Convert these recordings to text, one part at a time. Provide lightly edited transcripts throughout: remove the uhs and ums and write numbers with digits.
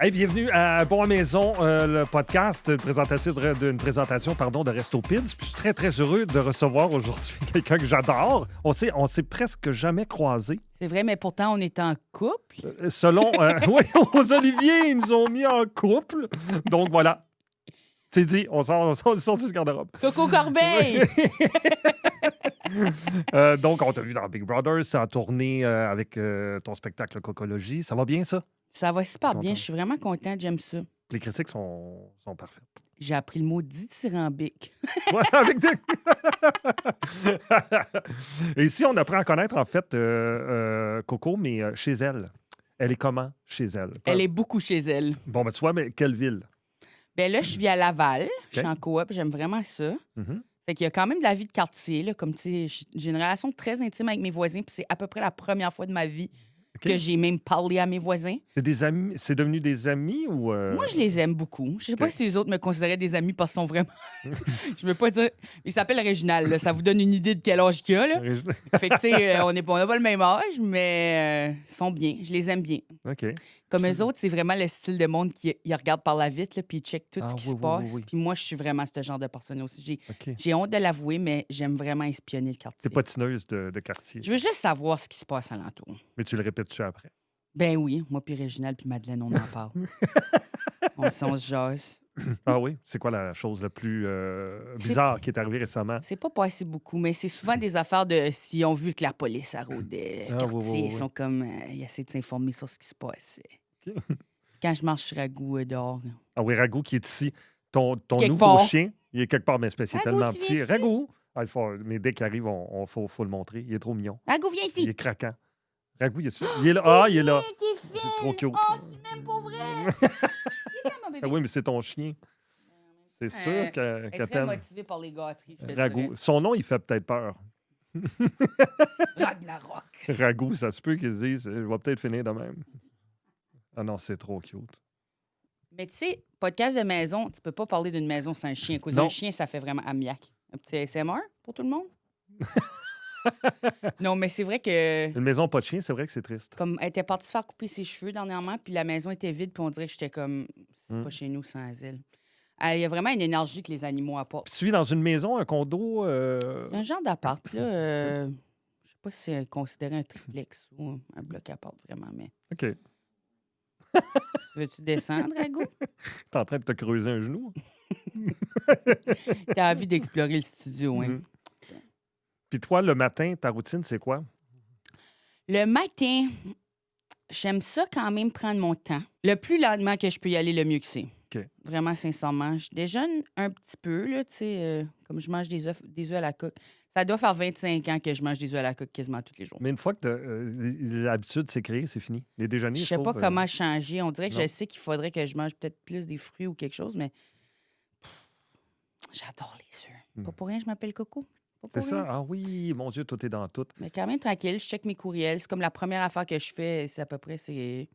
Hey, bienvenue à Bon à Maison, le podcast, une présentation de Resto Pids. Puis je suis très, très heureux de recevoir aujourd'hui quelqu'un que j'adore. On s'est presque jamais croisés. C'est vrai, mais pourtant, on est en couple. Selon... oui, aux Olivier, ils nous ont mis en couple. Donc, voilà. C'est dit, on sort du garde-robe. Coco Corbeil! Donc, on t'a vu dans Big Brother, c'est en tournée avec ton spectacle Cocologie. Ça va bien, ça? Ça va super bien. Je suis vraiment contente. J'aime ça. Les critiques sont parfaites. J'ai appris le mot dithyrambique. Ouais, avec des... Et ici, on apprend à connaître, en fait, Coco, mais chez elle. Elle est comment chez elle? Elle est beaucoup chez elle. Bon, ben tu vois, mais quelle ville? Ben là, je vis à Laval. Je suis en coop. J'aime vraiment ça. Mm-hmm. Fait qu'il y a quand même de la vie de quartier. Là, comme, tu sais, j'ai une relation très intime avec mes voisins. Puis c'est à peu près la première fois de ma vie que j'ai même parlé à mes voisins. C'est des amis, c'est devenu des amis ou... Moi, je les aime beaucoup. Je sais pas si les autres me considéraient des amis parce qu'ils sont vraiment... Je veux pas dire... Il s'appelle Réginal, là. Ça vous donne une idée de quel âge qu'il a, là. Fait que, tu sais, on n'a pas le même âge, mais ils sont bien. Je les aime bien. OK. Comme eux autres, c'est vraiment le style de monde qui ils regardent par la vitre, là, puis ils checkent tout ce qui se passe. Oui. Puis moi, je suis vraiment ce genre de personne aussi. OK. J'ai honte de l'avouer, mais j'aime vraiment espionner le quartier. T'es patineuse de quartier. Je veux juste savoir ce qui se passe alentour. Mais tu le répètes-tu après? Ben oui, moi puis Réginal puis Madeleine, on en parle. on se jase. Ah oui? C'est quoi la chose la plus bizarre qui est arrivée récemment? C'est pas passé beaucoup, mais c'est souvent des affaires de s'ils ont vu que la police arrôdait le quartier, ils sont comme... ils essaient de s'informer sur ce qui se passe. Okay. Quand je marche sur Ragout dehors. Ah oui, Ragout qui est ici. Ton Quelque nouveau part. chien, il est quelque part, mais c'est Ragout, tellement tu petit. viens ici? Ragout! Ah, mais dès qu'il arrive, faut le montrer. Il est trop mignon. Ragout, viens ici! Il est craquant. Ragout, il est là. Ah, il est là. C'est trop cute. Oh, tu m'aimes pas vrai! Ah oui, mais c'est ton chien. C'est sûr Elle que est très t'aimes. motivée par les gâteries, je te Ragout. dirais. Son nom, il fait peut-être peur. Ragnarok. Ragout, ça se peut qu'ils se disent, je vais peut-être finir de même. Ah non, c'est trop cute. Mais tu sais, podcast de maison, tu peux pas parler d'une maison sans un chien. À cause Non. d'un chien, ça fait vraiment amiaque. Un petit ASMR pour tout le monde? Non, mais c'est vrai que... Une maison pas de chien, c'est vrai que c'est triste. Comme elle était partie se faire couper ses cheveux dernièrement, puis la maison était vide, puis on dirait que j'étais comme... C'est pas chez nous sans elle. Il y a vraiment une énergie que les animaux apportent. Puis tu vis dans une maison, un condo... C'est un genre d'appart, là. Je sais pas si c'est considéré un triplex ou un bloc appart, vraiment, mais... OK. Veux-tu descendre, Ragout? T'es en train de te creuser un genou? T'as envie d'explorer le studio, hein? Mhm. Puis toi, le matin, ta routine, c'est quoi? Le matin, j'aime ça quand même prendre mon temps. Le plus lentement que je peux y aller, le mieux que c'est. OK. Vraiment, sincèrement. Je déjeune un petit peu, là, tu sais, comme je mange des œufs à la coque. Ça doit faire 25 ans que je mange des œufs à la coque quasiment tous les jours. Mais une fois que l'habitude s'est créée, c'est fini. Les déjeuners, Je sais pas trouve, comment changer. On dirait que non. je sais qu'il faudrait que je mange peut-être plus des fruits ou quelque chose, mais j'adore les œufs. Pas pour rien, je m'appelle Coco. Pas pour C'est rien. ça? Ah oui, mon Dieu, tout est dans tout. Mais quand même tranquille, je check mes courriels. C'est comme la première affaire que je fais, c'est à peu près, c'est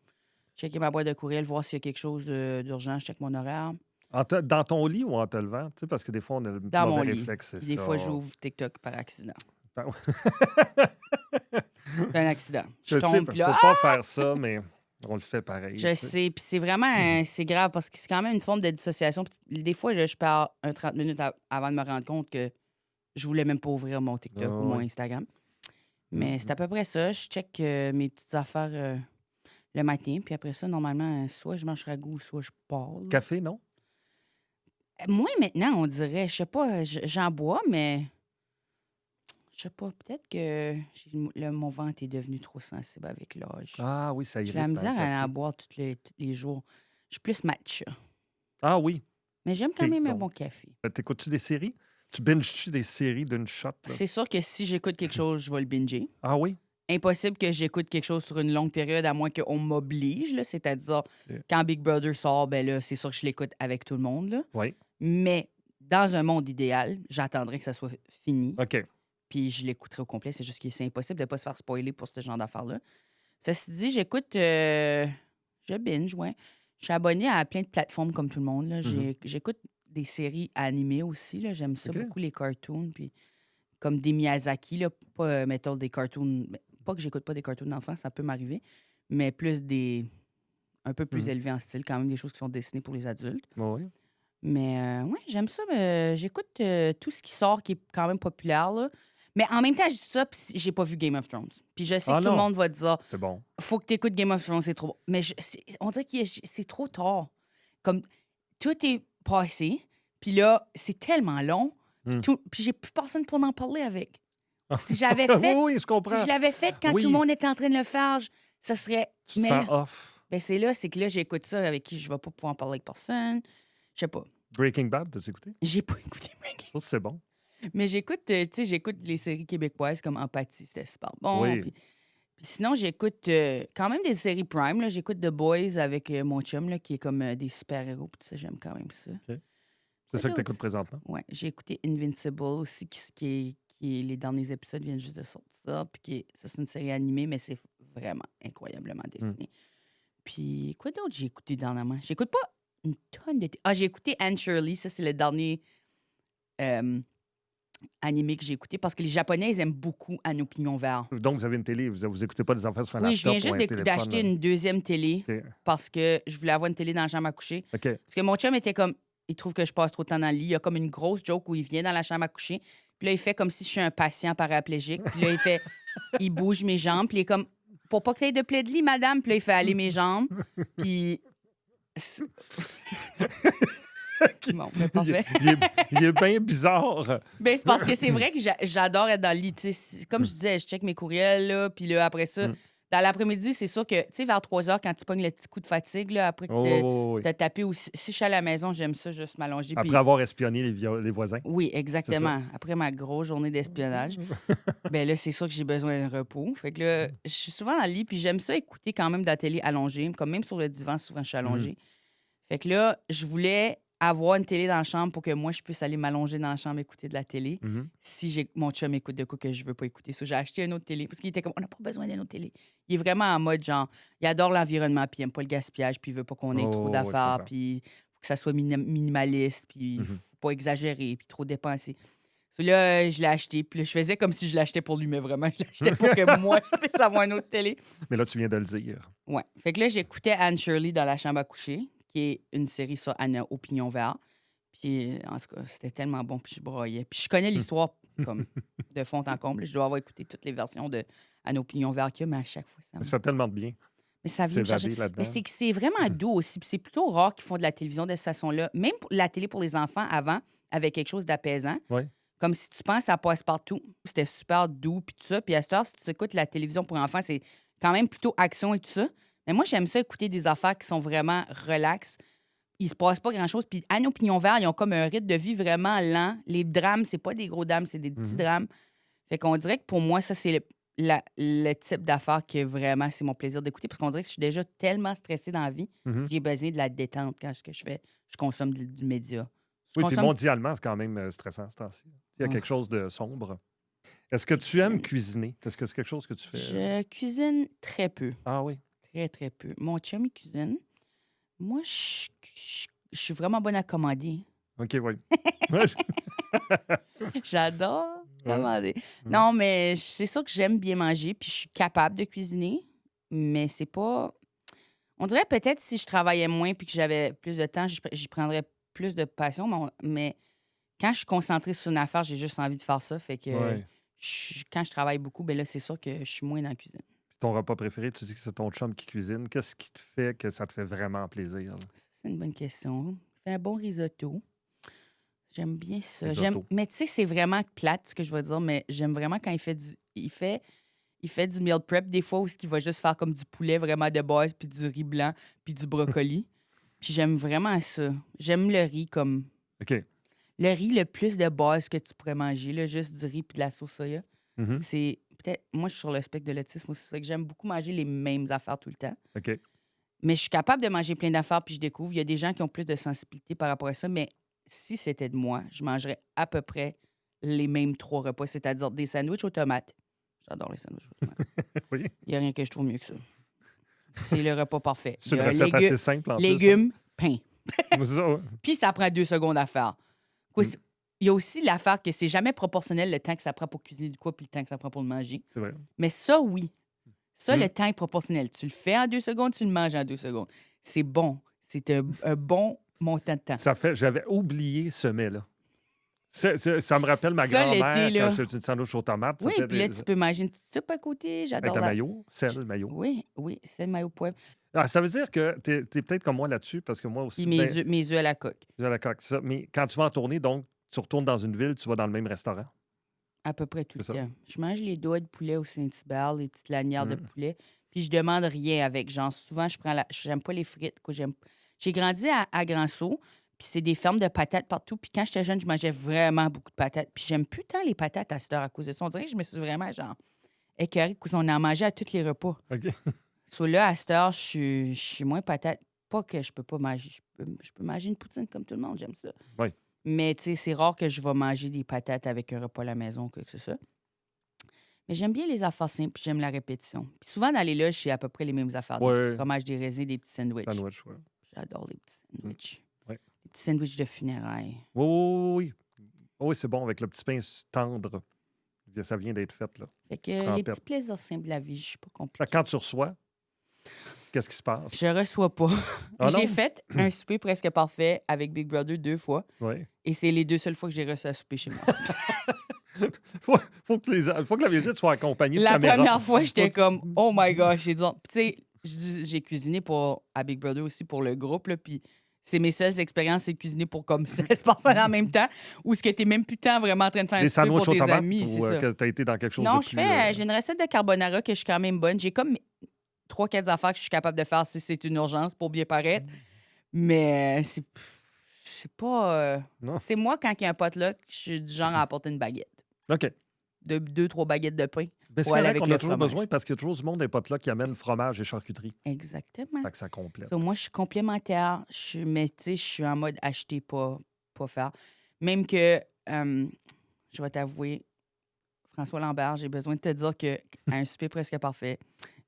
checker ma boîte de courriel, voir s'il y a quelque chose d'urgent, je check mon horaire. Dans ton lit ou en te levant? Tu sais, parce que des fois, on a le Dans mon mauvais lit. réflexe, c'est Puis des ça. fois, j'ouvre TikTok par accident. Ben ouais. C'est un accident. Je sais, tombe, faut puis là, pas faire ça, mais on le fait pareil. je sais. Puis c'est vraiment... c'est grave parce que c'est quand même une forme de dissociation. Puis des fois, je pars 30 minutes avant de me rendre compte que je voulais même pas ouvrir mon TikTok ou mon Instagram. Mais c'est à peu près ça. Je check mes petites affaires le matin. Puis après ça, normalement, soit je mange ragoût, soit je pars. Là. Café, non? Moi, maintenant, on dirait, je sais pas, j'en bois, mais je sais pas, peut-être que mon ventre est devenu trop sensible avec l'âge. Ah oui, ça J'ai irrite. la misère le à café. en boire tous les jours. Je suis plus matcha. Ah oui. Mais j'aime quand OK, même un donc. bon café. T'écoutes-tu des séries? Tu binges-tu des séries d'une shot? Là? C'est sûr que si j'écoute quelque chose, je vais le binger. Ah oui? Impossible que j'écoute quelque chose sur une longue période, à moins qu'on m'oblige, là. C'est-à-dire, Yeah. quand Big Brother sort, ben là, c'est sûr que je l'écoute avec tout le monde, là. Oui. Mais dans un monde idéal, j'attendrai que ça soit fini. OK. Puis je l'écouterai au complet. C'est juste que c'est impossible de ne pas se faire spoiler pour ce genre d'affaires-là. Ceci dit, j'écoute... je binge, ouais. Je suis abonnée à plein de plateformes comme tout le monde. Là. J'écoute des séries animées aussi. Là. J'aime ça OK. beaucoup, les cartoons. Puis comme des Miyazaki, là, pas, mettons, des cartoons... Pas que j'écoute pas des cartoons d'enfants, ça peut m'arriver. Mais plus des un peu plus élevées en style, quand même des choses qui sont dessinées pour les adultes. Oui. Mais ouais, j'aime ça. Mais j'écoute tout ce qui sort qui est quand même populaire, là. Mais en même temps, je dis ça, puis j'ai pas vu Game of Thrones. Puis je sais Ah que tout le non. monde va dire C'est bon. faut que tu écoutes Game of Thrones, c'est trop bon. Mais on dirait que c'est trop tard. Comme tout est passé, puis là, c'est tellement long, puis j'ai plus personne pour en parler avec. Si j'avais fait, oui, je comprends. si je l'avais fait quand Oui. tout le monde était en train de le faire, ça serait. Tu te Mais sens là, off. ben c'est que là, j'écoute ça avec qui je vais pas pouvoir en parler avec personne. Je sais pas. Breaking Bad, t'as-tu écouté? J'ai pas écouté Breaking. Je pense que c'est bon. Mais j'écoute, tu sais, j'écoute les séries québécoises comme Empathie, c'était super bon. Oui. Puis sinon, j'écoute quand même des séries Prime. Là. J'écoute The Boys avec mon chum, là, qui est comme des super-héros. Puis ça, j'aime quand même ça. OK. C'est ça que t'écoutes présentement? Oui, j'ai écouté Invincible aussi, qui est les derniers épisodes viennent juste de sortir. Puis ça, c'est une série animée, mais c'est vraiment incroyablement dessiné. Puis quoi d'autre j'ai écouté dernièrement? J'écoute pas une tonne de... j'ai écouté Anne Shirley. Ça, c'est le dernier animé que j'ai écouté parce que les Japonais, ils aiment beaucoup Anne au pignon vert. Donc, vous avez une télé, vous écoutez pas des affaires sur un Oui, laptop je viens ou juste un téléphone, d'acheter une deuxième télé OK. parce que je voulais avoir une télé dans la chambre à coucher. OK. Parce que mon chum était comme... Il trouve que je passe trop de temps dans le lit. Il y a comme une grosse joke où il vient dans la chambre à coucher. Puis là, il fait comme si je suis un patient paraplégique. Puis là, il fait... il bouge mes jambes. Puis il est comme... Pour pas que tu aies de plaie de lit, madame. Puis là, il fait aller mes jambes. Puis... Bon, ben, parfait. Il est bien bizarre. Ben, c'est parce que c'est vrai que j'adore être dans le lit. Comme je disais, je check mes courriels, là, puis là, après ça, dans l'après-midi, c'est sûr que, tu sais, vers 3 heures, quand tu pognes le petit coup de fatigue, là, après que t'as tapé, ou si je suis à la maison, j'aime ça, juste m'allonger. Après puis... avoir espionné les voisins. Oui, exactement. Après ma grosse journée d'espionnage, ben là, c'est sûr que j'ai besoin d'un repos. Fait que là, je suis souvent dans le lit, puis j'aime ça écouter quand même de la télé allongée. Comme même sur le divan, souvent, je suis allongée. Fait que là, je voulais avoir une télé dans la chambre pour que moi, je puisse aller m'allonger dans la chambre écouter de la télé si mon chum écoute de quoi que je veux pas écouter. So, j'ai acheté une autre télé parce qu'il était comme, on n'a pas besoin d'une autre télé. Il est vraiment en mode genre, il adore l'environnement, puis il aime pas le gaspillage, puis il veut pas qu'on ait trop d'affaires, puis faut que ça soit minimaliste, puis faut pas exagérer, puis trop dépenser. So, là, je l'ai acheté, puis là, je faisais comme si je l'achetais pour lui, mais vraiment, je l'achetais pour que moi, je puisse avoir une autre télé. Mais là, tu viens de le dire. Ouais. Fait que là, j'écoutais Anne Shirley dans la chambre à coucher, qui est une série sur Anne au pignon vert. Puis, en tout cas, c'était tellement bon, puis je broyais. Puis je connais l'histoire comme de fond en comble. Je dois avoir écouté toutes les versions de Anne au pignon vert qu'il y a, mais à chaque fois, Ça fait tellement de bien. Mais ça vient me chercher. Mais c'est que c'est vraiment doux aussi. Puis c'est plutôt rare qu'ils font de la télévision de cette façon-là. Même la télé pour les enfants, avant, avait quelque chose d'apaisant. Oui. Comme si tu penses à Passe-Partout. C'était super doux, puis tout ça. Puis à cette heure, si tu écoutes la télévision pour enfants, c'est quand même plutôt action et tout ça. Mais moi, j'aime ça écouter des affaires qui sont vraiment relax. Il se passe pas grand-chose. Puis Anne au pignon vert, ils ont comme un rythme de vie vraiment lent. Les drames, c'est pas des gros drames, c'est des petits drames. Fait qu'on dirait que pour moi, ça, c'est le type d'affaires que vraiment, c'est mon plaisir d'écouter. Parce qu'on dirait que je suis déjà tellement stressée dans la vie. J'ai besoin de la détente quand je consomme du média. Oui, puis mondialement, c'est quand même stressant ce temps-ci. Il y a quelque chose de sombre. Est-ce que tu aimes cuisiner? Est-ce que c'est quelque chose que tu fais? Je cuisine très peu. Ah oui? Très, très peu. Mon chum, il cuisine. Moi, je suis vraiment bonne à commander. OK, oui. J'adore commander. Non, mais c'est sûr que j'aime bien manger, puis je suis capable de cuisiner, mais c'est pas... On dirait peut-être si je travaillais moins puis que j'avais plus de temps, j'y prendrais plus de passion, mais quand je suis concentrée sur une affaire, j'ai juste envie de faire ça. Fait que quand je travaille beaucoup, ben là, c'est sûr que je suis moins dans la cuisine. Puis ton repas préféré, tu dis que c'est ton chum qui cuisine. Qu'est-ce qui te fait que ça te fait vraiment plaisir? Là? C'est une bonne question. Il fait un bon risotto. J'aime bien ça. Risotto. Mais tu sais, c'est vraiment plate ce que je veux dire, mais j'aime vraiment quand il fait du meal prep des fois où il va juste faire comme du poulet vraiment de base, puis du riz blanc, puis du brocoli. Puis j'aime vraiment ça. J'aime le riz comme... OK. Le riz le plus de base que tu pourrais manger, là, juste du riz puis de la sauce soya. C'est peut-être... Moi, je suis sur le spectre de l'autisme aussi. C'est que j'aime beaucoup manger les mêmes affaires tout le temps. OK. Mais je suis capable de manger plein d'affaires puis je découvre. Il y a des gens qui ont plus de sensibilité par rapport à ça, mais si c'était de moi, je mangerais à peu près les mêmes 3 repas, c'est-à-dire des sandwichs aux tomates. J'adore les sandwichs aux tomates. Oui. Il n'y a rien que je trouve mieux que ça. C'est le repas parfait. C'est une recette assez simple en légumes, pain. plus. Ça, ouais. Puis ça prend 2 secondes à faire. Il y a aussi l'affaire que c'est jamais proportionnel le temps que ça prend pour cuisiner du quoi puis le temps que ça prend pour le manger. C'est vrai. Mais ça, oui. Ça, le temps est proportionnel. Tu le fais en 2 secondes, tu le manges en 2 secondes. c'est bon. C'est un bon montant de temps. J'avais oublié ce mets-là. Ça me rappelle ma Ça, grand-mère l'été, là. quand je faisais une sandwich aux tomates. Ça Oui, fait puis là, tu peux manger une petite soupe à côté. J'adore avec le la... maillot, sel, maillot. Oui, c'est le maillot poivre. Ah, ça veut dire que tu es peut-être comme moi là-dessus, parce que moi aussi, Puis mes œufs à la coque. j'ai la coque, ça. Mais quand tu vas en tournée, donc, tu retournes dans une ville, tu vas dans le même restaurant. À peu près tout le C'est ça. temps. Je mange les doigts de poulet au Saint-Hubert, les petites lanières de Mm. poulet. Puis je demande rien avec. Genre, souvent, j'aime pas les frites. Quoi. J'ai grandi à Grand-Sault, puis c'est des fermes de patates partout. Puis quand j'étais jeune, je mangeais vraiment beaucoup de patates. Puis j'aime plus tant les patates à cette heure à cause de ça. On dirait que je me suis vraiment, genre, écœurée, qu'on en mangeait à tous les repas. OK. So là, à cette heure, je suis moins patate. Pas que je peux pas manger. Je peux manger une poutine comme tout le monde, j'aime ça. Oui. Mais tu sais, c'est rare que je vais manger des patates avec un repas à la maison, que c'est ça. Mais j'aime bien les affaires simples, puis j'aime la répétition. Puis souvent, dans les loges, c'est à peu près les mêmes affaires. Des Ouais. petits fromages, des raisins, des petits sandwichs. Sandwich, oui. J'adore les petits sandwichs. Ouais. Les petits sandwichs de funérailles. Oui, oui, oui. Oui, c'est bon, avec le petit pain tendre. Ça vient d'être fait, là. Fait que Petite les trempette. petits plaisirs simples de la vie, je suis pas Fait compliquée. que quand tu reçois, qu'est-ce qui se passe? Je reçois pas. Ah non? J'ai fait un souper presque parfait avec Big Brother 2 fois. Oui. Et c'est les 2 seules fois que j'ai reçu à souper chez moi. faut que la visite soit accompagnée de La caméra. première fois, j'étais Faut- comme, oh my gosh. J'ai dit, tu sais, j'ai cuisiné à Big Brother aussi pour le groupe, là, puis c'est mes seules expériences, c'est cuisiner pour comme 16 personnes en même temps, ou ce que t'es même plus tant vraiment en train de faire un Des souper sandwichs pour aux tes tomates amis, ou c'est ça. que tu as été dans quelque chose Non, de plus... j'ai une recette de carbonara que je suis quand même bonne. J'ai comme 3-4 affaires que je suis capable de faire si c'est une urgence pour bien paraître. Mais c'est pas... Non. Tu sais, moi, quand il y a un potluck, je suis du genre à apporter une baguette. OK. 2-3 baguettes de pain. Mais c'est Pour aller vrai avec qu'on le a toujours fromage. besoin parce qu'il y a toujours du monde des potes là qui amène fromage et charcuterie. Exactement. Fait que ça complète. So, moi, je suis complémentaire. Mais tu sais, je suis en mode acheter, pas faire. Même que, je vais t'avouer, François Lambert, j'ai besoin de te dire qu'à un souper presque parfait,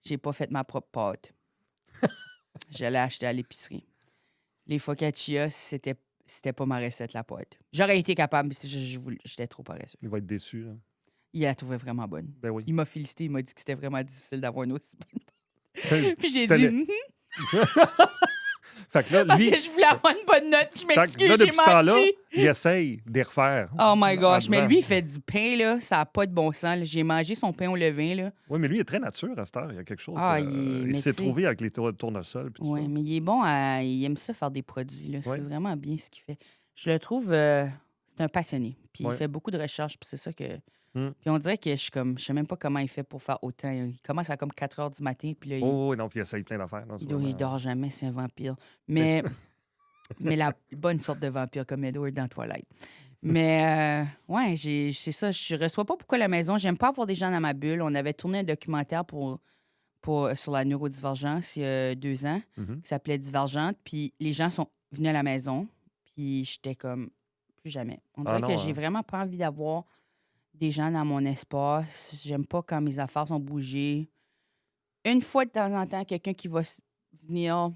j'ai pas fait ma propre pâte. Je l'ai acheté à l'épicerie. Les focaccia, c'était pas ma recette, la pâte. J'aurais été capable, mais j'étais trop paresseux. Il va être déçu. Là. Il la trouvait vraiment bonne. Ben oui. Il m'a félicité, il m'a dit que c'était vraiment difficile d'avoir une aussi bonne pâte. Puis j'ai C'était dit, le- Fait que là, parce lui... que je voulais avoir une bonne note. Je Fait que m'excuse, là, j'ai depuis ce temps-là, menti. il essaye de les refaire. Oh my gosh, En mais disant- lui, il fait du pain, là. Ça n'a pas de bon sens. là. J'ai mangé son pain au levain, là. Oui, mais lui, il est très nature à cette heure. Il y a quelque chose. Ah, de- mais il s'est tu sais- trouvé avec les tournesols. puis tout Oui, ça. mais il est bon il aime ça faire des produits, là. Ouais. C'est vraiment bien ce qu'il fait. Je le trouve... c'est un passionné. Puis Ouais. il fait beaucoup de recherches, puis c'est ça que... Hmm. Puis on dirait que je suis comme... Je sais même pas comment il fait pour faire autant. Il commence à comme 4 heures du matin, puis là, Oh, oui, non, puis il essaye plein d'affaires. non, c'est il vraiment- dort jamais, c'est un vampire. Mais Mais la bonne sorte de vampire comme Edward dans Twilight. Mais ouais, c'est ça. Je reçois pas beaucoup à la maison. J'aime pas avoir des gens dans ma bulle. On avait tourné un documentaire sur la neurodivergence il y a 2 ans Mhm. qui s'appelait Divergente. Puis les gens sont venus à la maison. Puis j'étais comme plus jamais. On dirait non, que j'ai hein. vraiment pas envie d'avoir des gens dans mon espace. J'aime pas quand mes affaires sont bougées. Une fois de temps en temps, quelqu'un qui va venir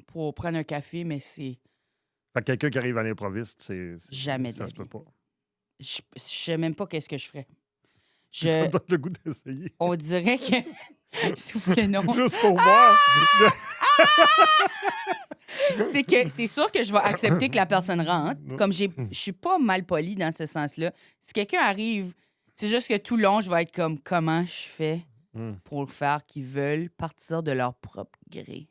pour prendre un café, mais c'est Fait que quelqu'un qui arrive à l'improviste, Jamais de ça la se peut vie. pas. je sais même pas qu'est-ce que je ferais. Ça me donne le goût d'essayer. On dirait que... S'il vous plaît, non. Juste pour voir. C'est sûr que je vais accepter que la personne rentre. Comme je suis pas mal polie dans ce sens-là. Si quelqu'un arrive, c'est juste que tout le long, je vais être comme comment je fais Hmm. pour faire qu'ils veulent partir de leur propre gré.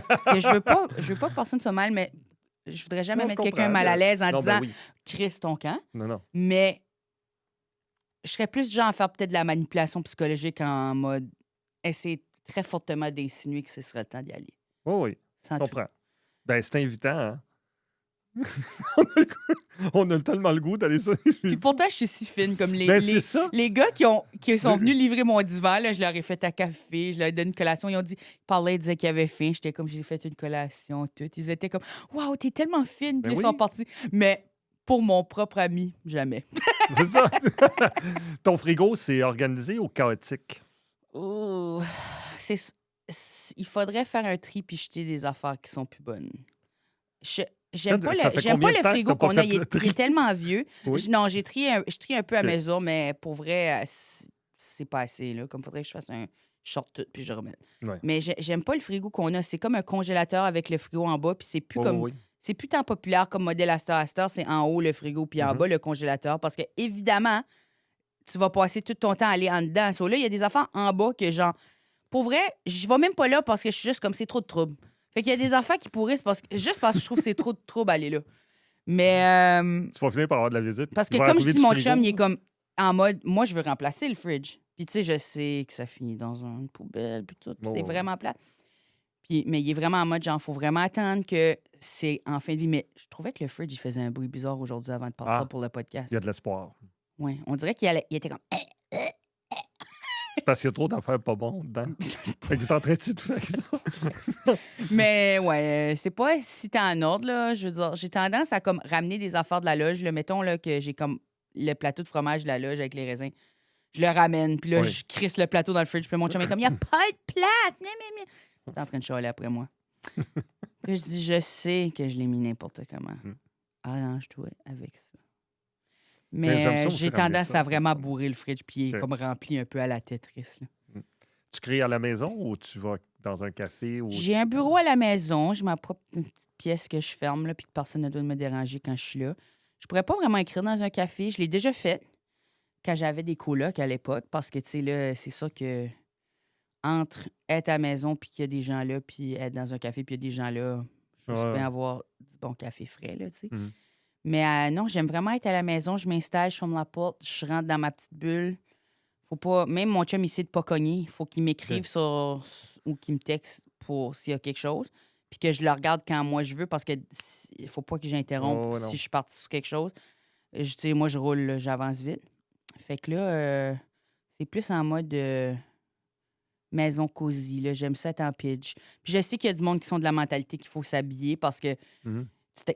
Parce que je veux pas que personne soit mal, mais je voudrais jamais Non, je mettre quelqu'un comprends, mal à l'aise en Non, disant ben oui. Chris ton camp. Non. Mais je serais plus du genre à faire peut-être de la manipulation psychologique en mode essayer très fortement d'insinuer que ce serait le temps d'y aller. Oh oui, Sans je tout. comprends. Ben, c'est invitant, hein? On a tellement le goût d'aller ça. Puis pourtant, je suis si fine. Comme Ben, c'est ça. les gars qui sont venus livrer mon divan, là, je leur ai fait un café, je leur ai donné une collation. Ils ont dit, ils parlaient, ils disaient qu'ils avaient faim. J'étais comme, j'ai fait une collation, tout. Ils étaient comme, waouh, t'es tellement fine. Puis Ben ils sont oui. partis. Mais pour mon propre ami, jamais. C'est ça. Ton frigo, c'est organisé ou chaotique? Oh, il faudrait faire un tri puis jeter des affaires qui sont plus bonnes. J'aime pas, Ça fait j'aime combien pas de le temps que frigo t'as pas qu'on a. fait Il le tri? est tellement vieux. Oui. Non, je trie un peu à Ok. mesure, mais pour vrai, c'est pas assez. Là. Comme faudrait que je fasse je sors tout, puis je remets. Ouais. Mais j'aime pas le frigo qu'on a. C'est comme un congélateur avec le frigo en bas, puis c'est plus comme... Oui. C'est plus tant populaire comme modèle Astor. C'est en haut le frigo, puis en bas le congélateur. Parce que, évidemment, tu vas passer tout ton temps à aller en dedans. So, là, il y a des affaires en bas que, genre, pour vrai, je vais même pas là parce que je suis juste comme c'est trop de trouble. Fait qu'il y a des affaires qui pourrissent juste parce que je trouve que c'est trop de trouble aller là. Mais. Tu vas finir par avoir de la visite. Parce que, Tu vas comme je arriver dis, du mon frigo. chum, il est comme en mode, moi, je veux remplacer le fridge. Puis, tu sais, je sais que ça finit dans une poubelle, puis tout. Puis c'est vraiment plate. Puis, mais il est vraiment en mode, genre, faut vraiment attendre que c'est en fin de vie. Mais je trouvais que le fridge, il faisait un bruit bizarre aujourd'hui avant de partir pour le podcast. Il y a de l'espoir. Oui, on dirait qu'il était comme. C'est parce qu'il y a trop d'affaires pas bonnes dedans. Fait qu'il est en train de tout faire. Mais ouais, c'est pas si t'es en ordre, là. Je veux dire, j'ai tendance à comme ramener des affaires de la loge. Là. Mettons là, que j'ai comme le plateau de fromage de la loge avec les raisins. Je le ramène, puis là, je crisse le plateau dans le fridge. Puis mon chum est comme, il n'y a pas de plate! T'es en train de chialer après moi. Puis je dis, je sais que je l'ai mis n'importe comment. Arrange-toi avec ça. Mais j'ai tendance à vraiment bourrer le fridge, puis il est comme rempli un peu à la Tetris. Là. Tu crées à la maison ou tu vas dans un café? Ou... J'ai un bureau à la maison. J'ai ma propre petite pièce que je ferme, là, puis que personne ne doit me déranger quand je suis là. Je pourrais pas vraiment écrire dans un café. Je l'ai déjà fait quand j'avais des colocs à l'époque, parce que, tu sais, là, c'est ça que entre être à la maison, puis qu'il y a des gens là, puis être dans un café, puis il y a des gens là, je suis bien avoir du bon café frais, là, tu sais. Mais non, j'aime vraiment être à la maison. Je m'installe, je ferme la porte, je rentre dans ma petite bulle. Faut pas... Même mon chum, il sait de pas cogner. Il faut qu'il m'écrive ou qu'il me texte pour s'il y a quelque chose. Puis que je le regarde quand moi je veux parce que il faut pas que j'interrompe si je suis partie sur quelque chose. Tu sais, moi, je roule, là, j'avance vite. Fait que là, c'est plus en mode maison cosy. Là. J'aime ça être en pitch. Puis je sais qu'il y a du monde qui sont de la mentalité qu'il faut s'habiller parce que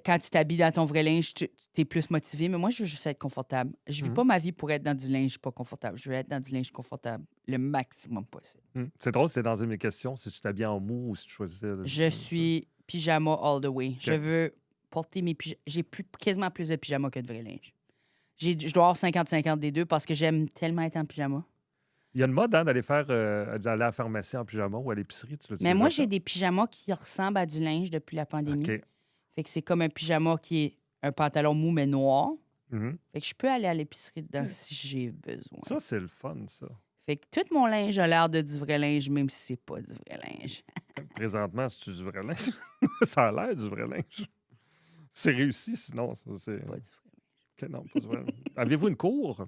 quand tu t'habilles dans ton vrai linge, tu es plus motivé. Mais moi, je veux juste être confortable. Je vis pas ma vie pour être dans du linge pas confortable. Je veux être dans du linge confortable le maximum possible. C'est drôle, c'est dans une de mes questions, si tu t'habilles en mou ou si tu choisissais... Je suis pyjama all the way. Je veux porter mes pyjamas. J'ai quasiment plus de pyjama que de vrai linge. Je dois avoir 50-50 des deux parce que j'aime tellement être en pyjama. Il y a une mode d'aller à la pharmacie en pyjama ou à l'épicerie. Mais moi, j'ai des pyjamas qui ressemblent à du linge depuis la pandémie. OK. Fait que c'est comme un pyjama qui est un pantalon mou, mais noir. Fait que je peux aller à l'épicerie dedans si j'ai besoin. Ça, c'est le fun, ça. Fait que tout mon linge a l'air de du vrai linge, même si c'est pas du vrai linge. Présentement, c'est du vrai linge. Ça a l'air du vrai linge. C'est réussi, sinon. C'est pas du vrai linge. Okay, non, pas du vrai linge. Avez-vous une cour?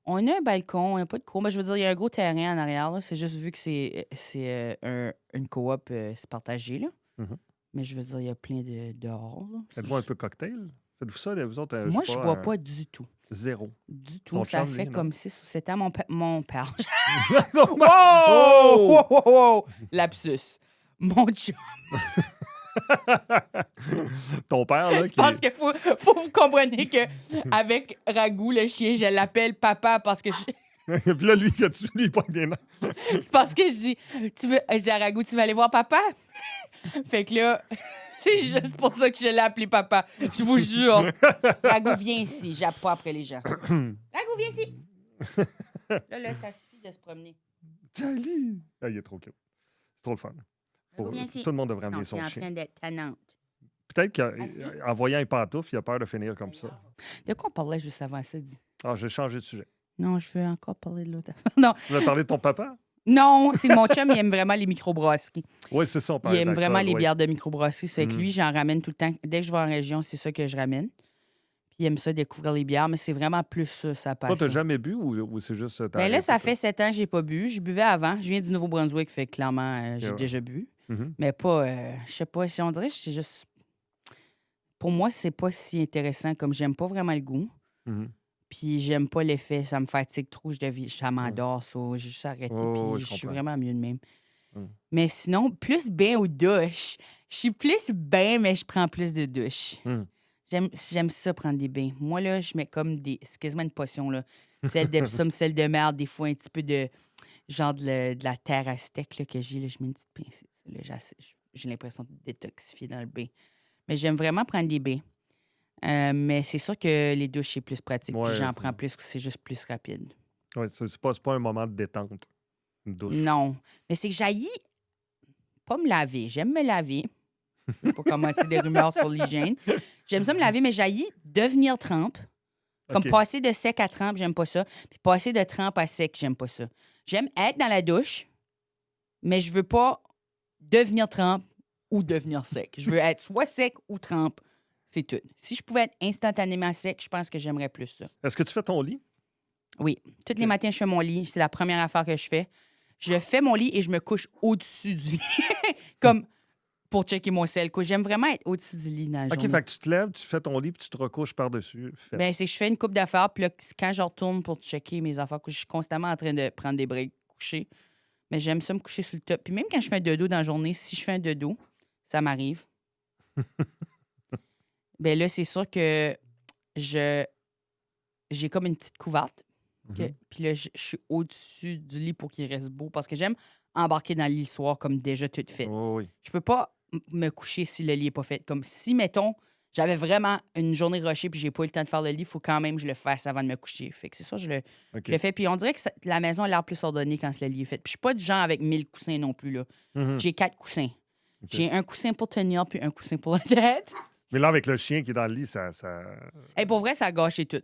On a un balcon, on n'a pas de cour. Mais je veux dire, il y a un gros terrain en arrière. Là. C'est juste vu que c'est une coop, c'est partagé. Là. Mais je veux dire, il y a plein de dehors. Êtes-vous un peu cocktail? Faites-vous ça, vous autres? Moi, je bois pas du tout. Zéro. Du tout. Ton Ça chum, fait lui, comme 6 ou 7 ans. Mon père. Oh! Wow! Lapsus. Mon chum. Ton père, là, Je pense qu'il faut vous compreniez qu'avec Ragou, le chien, je l'appelle papa parce que Puis là, lui, quand tu lui, il pogne des noms. C'est parce que je dis à Ragou, tu veux aller voir papa? Fait que là, c'est juste pour ça que je l'ai appelé papa. Je vous jure. Ragou, viens ici. J'appe pas après les gens. Ragou, viens ici. Là, ça suffit de se promener. Salut! Ah, il est trop cute. C'est trop le fun. Ragou, viens ici. Tout le monde devrait amener Non, son en chien. train d'être tannante. Peut-être qu'en voyant les pantoufles, il a peur de finir comme ça. De quoi on parlait juste avant ça? Ah, j'ai changé de sujet. Non, je veux encore parler de l'autre affaire. Non. Tu veux parler de ton papa? Non, c'est mon chum, il aime vraiment les microbrasseries. Oui, c'est ça, on parle Il aime vraiment les oui. bières de microbrasserie. C'est que lui, j'en ramène tout le temps. Dès que je vais en région, c'est ça que je ramène. Puis il aime ça, découvrir les bières, mais c'est vraiment plus ça, sa passion. Toi, t'as jamais bu ou c'est juste... Ben là, ça fait 7 ans que j'ai pas bu. Je buvais avant. Je viens du Nouveau-Brunswick, fait que clairement, j'ai déjà bu. Mais pas... je sais pas, si on dirait, c'est juste... Pour moi, c'est pas si intéressant comme j'aime pas vraiment le goût. Puis j'aime pas l'effet, ça me fatigue trop, ça m'endort, ça. J'ai juste arrêté, puis je suis vraiment mieux de même. Mais sinon, plus bain ou douche. Je suis plus bain, mais je prends plus de douche. J'aime ça, prendre des bains. Moi, là, je mets comme des... C'est quasiment une potion, là. Celle d'Epsom, celle de merde, des fois un petit peu de... Genre de la terre à steak là, que j'ai, là, je mets une petite pincée. Là, j'ai l'impression de détoxifier dans le bain. Mais j'aime vraiment prendre des bains. Mais c'est sûr que les douches, c'est plus pratique. Ouais, puis j'en prends plus, c'est juste plus rapide. Oui, c'est pas un moment de détente Une douche. Non. Mais c'est que j'haïs pas me laver. J'aime me laver. Je vais pas commencer des rumeurs sur l'hygiène. J'aime ça me laver, mais j'haïs devenir trempe. Comme OK. passer de sec à trempe, j'aime pas ça. Puis passer de trempe à sec, j'aime pas ça. J'aime être dans la douche, mais je veux pas devenir trempe ou devenir sec. Je veux être soit sec ou trempe. C'est tout. Si je pouvais être instantanément sec, je pense que j'aimerais plus ça. Est-ce que tu fais ton lit? Oui. Tous les matins, je fais mon lit. C'est la première affaire que je fais. Je fais mon lit et je me couche au-dessus du lit. Comme pour checker mon sel. J'aime vraiment être au-dessus du lit dans la OK, journée. fait que tu te lèves, tu fais ton lit, puis tu te recouches par-dessus. Fait. Ben, c'est que je fais une coupe d'affaires, puis là, quand je retourne pour checker mes affaires, je suis constamment en train de prendre des breaks couchés. Mais j'aime ça me coucher sur le top. Puis même quand je fais un dodo dans la journée, si je fais un dodo, ça m'arrive. Ben là, c'est sûr que j'ai comme une petite couverte. Mhm. Puis là, je suis au-dessus du lit pour qu'il reste beau. Parce que j'aime embarquer dans le lit le soir comme déjà tout fait. Oh, oui. Je peux pas me coucher si le lit n'est pas fait. Comme si, mettons, j'avais vraiment une journée rushée puis j'ai pas eu le temps de faire le lit, il faut quand même que je le fasse avant de me coucher. Fait que c'est ça, je le fais. Puis on dirait que la maison a l'air plus ordonnée quand le lit est fait. Puis je suis pas du genre avec 1000 coussins non plus, là. Mhm. J'ai 4 coussins. OK. J'ai un coussin pour tenir puis un coussin pour la tête. Mais là, avec le chien qui est dans le lit, ça... Hey, pour vrai, ça a gâché tout.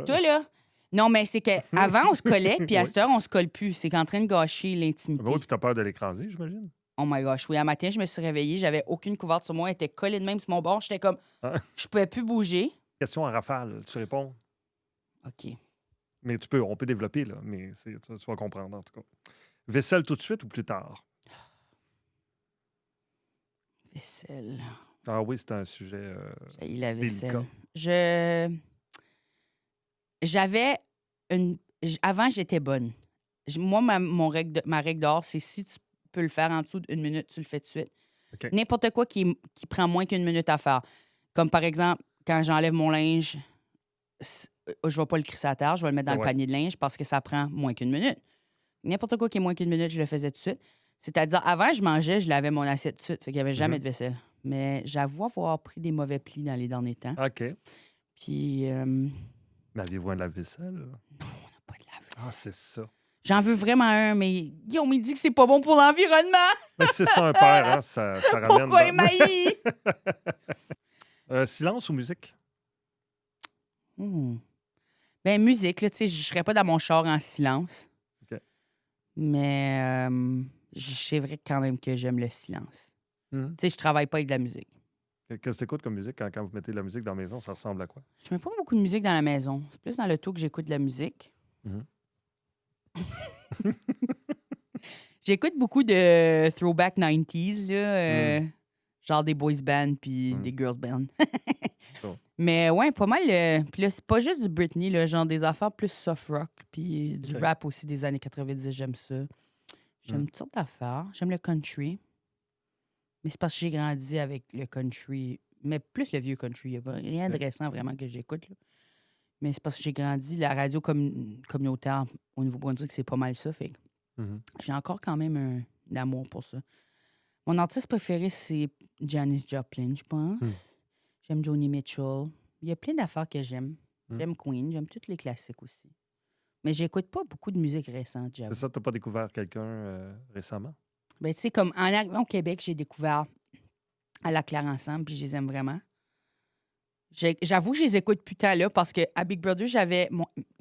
Toi, là... Non, mais c'est qu'avant, on se collait, puis à Oui. cette heure, on se colle plus. C'est qu'en train de gâcher l'intimité. Ben oui, puis t'as peur de l'écraser, j'imagine. Oh my gosh, oui. Un matin, je me suis réveillée, j'avais aucune couverte sur moi, elle était collée de même sur mon bord. J'étais comme... Ah. Je pouvais plus bouger. Question en rafale, tu réponds. OK. Mais on peut développer, là, mais tu vas comprendre, en tout cas. Vaisselle tout de suite ou plus tard? Vaisselle. Ah oui, c'est un sujet... J'ai la vaisselle. délicat. J'avais une... Avant, j'étais bonne. Moi, ma règle d'or, c'est si tu peux le faire en dessous d'une minute, tu le fais tout de suite. OK. N'importe quoi qui prend moins qu'une minute à faire. Comme par exemple, quand j'enlève mon linge, je vais pas le crisser à terre, je vais le mettre dans le panier de linge parce que ça prend moins qu'une minute. N'importe quoi qui est moins qu'une minute, je le faisais tout de suite. C'est-à-dire, avant, je mangeais, je lavais mon assiette tout de suite. Fait qu'il n'y avait jamais de vaisselle. Mais j'avoue avoir pris des mauvais plis dans les derniers temps. OK. Puis... Mais aviez-vous un lave-vaisselle? Non, on n'a pas de lave-vaisselle. Ah, c'est ça. J'en veux vraiment un, mais Guillaume, il dit que c'est pas bon pour l'environnement. Mais c'est ça, un père, hein? Ça ramène... Pourquoi il m'haït? Silence ou musique? Ben, musique, là, tu sais, je serais pas dans mon char en silence. OK. Mais c'est vrai quand même que j'aime le silence. Tu sais, je travaille pas avec de la musique. Qu'est-ce que tu écoutes comme musique quand vous mettez de la musique dans la maison? Ça ressemble à quoi? Je mets pas beaucoup de musique dans la maison. C'est plus dans l'auto que j'écoute de la musique. J'écoute beaucoup de throwback 90s, là, genre des boys bands puis des girls bands. Cool. Mais ouais, pas mal. Puis là, c'est pas juste du Britney, là, genre des affaires plus soft rock, puis du OK. rap aussi des années 90, j'aime ça. J'aime toutes sortes d'affaires. J'aime le country. Mais c'est parce que j'ai grandi avec le country, mais plus le vieux country. Il n'y a pas rien de récent vraiment que j'écoute, là. Mais c'est parce que j'ai grandi, la radio communautaire au Nouveau-Brunswick, c'est pas mal ça. Fait que j'ai encore quand même un amour pour ça. Mon artiste préféré, c'est Janis Joplin, je pense. J'aime Joni Mitchell. Il y a plein d'affaires que j'aime. J'aime Queen, j'aime tous les classiques aussi. Mais j'écoute pas beaucoup de musique récente, j'avoue. C'est ça, tu n'as pas découvert quelqu'un récemment? Ben, tu sais, comme en arrivant au Québec, j'ai découvert à la Claire Ensemble, puis je les aime vraiment. J'avoue que je les écoute plus tard là, parce qu'à Big Brother, il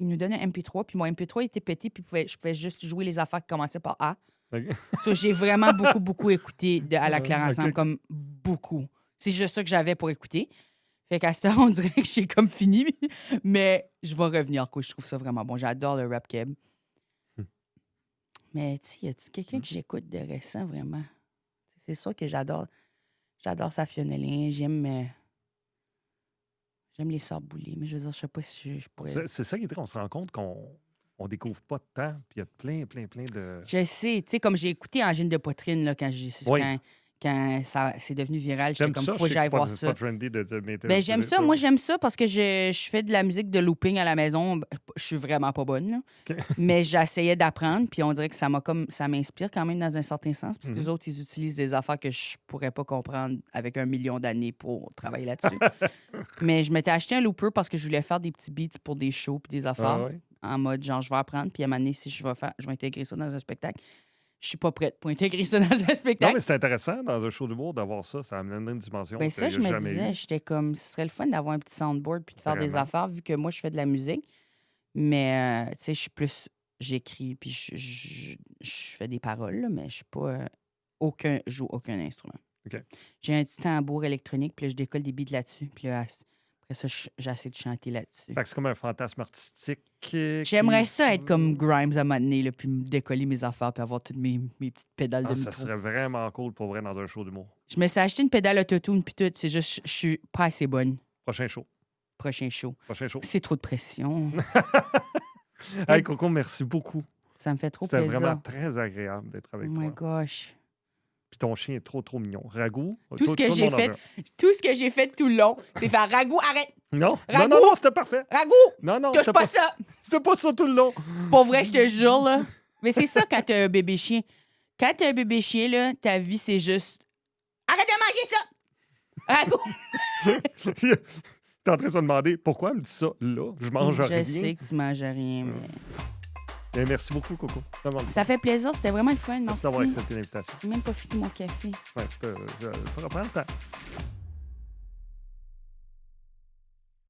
nous donnait un MP3, puis mon MP3 était petit, puis je pouvais juste jouer les affaires qui commençaient par A. OK. So, j'ai vraiment beaucoup écouté à la Claire Ensemble, OK. comme beaucoup. C'est juste ça que j'avais pour écouter. Fait qu'à ce temps, on dirait que j'ai comme fini, mais je vais revenir, quoi. Je trouve ça vraiment bon. J'adore le rap keb. Mais, tu sais, y a-t-il quelqu'un que j'écoute de récent, vraiment? C'est sûr que j'adore sa Fionelin. J'aime les sœurs Boulay, mais je veux dire, je sais pas si je pourrais... C'est ça qui est très... On se rend compte qu'on découvre pas de temps, puis il y a plein de... Je sais, tu sais, comme j'ai écouté Angine de poitrine, là, Oui. quand ça c'est devenu viral, j'étais J'aime comme, ça, faut que je sais j'aille que voir c'est ça. pas trendy de dire... mais Ben, j'aime ça. Moi, j'aime ça parce que je fais de la musique de looping à la maison. Je suis vraiment pas bonne, là. OK. Mais j'essayais d'apprendre, puis on dirait que ça m'inspire quand même dans un certain sens, parce que les autres, ils utilisent des affaires que je pourrais pas comprendre avec 1 million d'années pour travailler là-dessus. Mais je m'étais acheté un looper parce que je voulais faire des petits beats pour des shows puis des affaires. Ah, oui. en mode genre, je vais apprendre, puis à un moment donné, si je vais intégrer ça dans un spectacle, je suis pas prête pour intégrer ça dans un spectacle. Non, mais c'est intéressant dans un show d'humour d'avoir ça. Ça amène une dimension. Ben ça, qu'il je y a me jamais disais, eu. j'étais comme, ce serait le fun d'avoir un petit soundboard puis de faire des Vraiment. affaires, vu que moi, je fais de la musique. Mais, tu sais, je suis plus... J'écris, puis je fais des paroles, là, mais je suis pas... joue aucun instrument. OK. J'ai un petit tambour électronique, puis là, je décolle des beats là-dessus. Puis là, après ça, j'essaie de chanter là-dessus. Fait que c'est comme un fantasme artistique. J'aimerais ça être comme Grimes à un moment donné, là, puis me décoller mes affaires, puis avoir toutes mes petites pédales de Ça micro. serait vraiment cool pour vrai dans un show d'humour. Je me suis acheté une pédale autotune, puis tout. C'est juste, je suis pas assez bonne. Prochain show. Prochain show. Prochain show. C'est trop de pression. Hey, Coco, merci beaucoup. Ça me fait trop C'était plaisir. vraiment très agréable d'être Oh avec my toi. gosh. Puis ton chien est trop mignon. Ragout. Tout ce que j'ai fait, tout ce que j'ai fait tout le long, c'est faire Ragout, arrête! Non, Ragout! non, c'était parfait. Ragout! Non, non, Touche c'était pas ça! C'était pas ça tout le long. Pour vrai, je te jure, là. Mais c'est ça quand t'as un bébé chien. Quand t'as un bébé chien, là, ta vie, c'est juste... Arrête de manger ça! Ragout! T'es en train de se demander pourquoi elle me dit ça là. Je mange rien. Je sais que tu manges rien, mais... Et merci beaucoup, Coco. Ça fait plaisir, c'était vraiment le fun, Merci merci. d'avoir accepté l'invitation. J'ai même pas fini mon café. Ouais, je peux reprendre le temps.